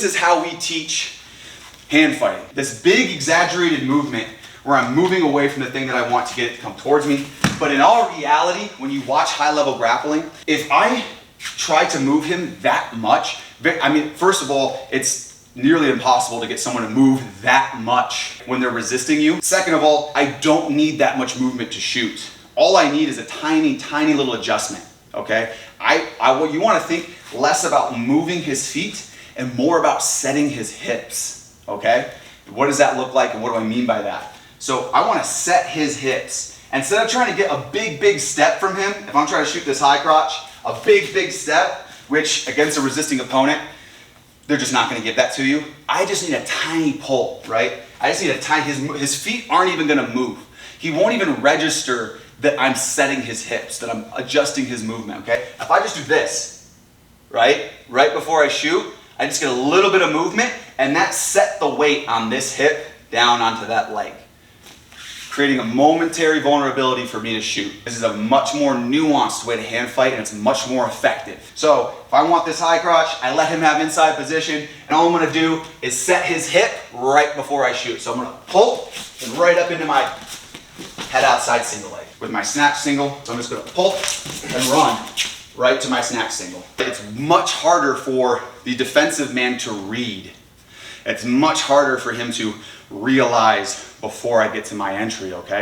this is how we teach hand fighting. This big exaggerated movement where I'm moving away from the thing that I want to get it to come towards me. But in all reality, when you watch high level grappling, if I try to move him that much, I mean, first of all, it's nearly impossible to get someone to move that much when they're resisting you. Second of all, I don't need that much movement to shoot. All I need is a tiny, tiny little adjustment, okay? You wanna think less about moving his feet and more about setting his hips, okay? What does that look like and what do I mean by that? So I wanna set his hips. Instead of trying to get a big, big step from him, if I'm trying to shoot this high crotch, a big, big step, which against a resisting opponent, they're just not gonna give that to you. I just need a tiny pull, right? I just need a tiny, his feet aren't even gonna move. He won't even register that I'm setting his hips, that I'm adjusting his movement, okay? If I just do this, right before I shoot, I just get a little bit of movement and that set the weight on this hip down onto that leg, creating a momentary vulnerability for me to shoot. This is a much more nuanced way to hand fight and it's much more effective. So if I want this high crotch, I let him have inside position and all I'm gonna do is set his hip right before I shoot. So I'm gonna pull and right up into my head outside single leg with my snatch single. So I'm just gonna pull and run right to my snatch single. It's much harder for the defensive man to read. It's much harder for him to realize before I get to my entry, okay?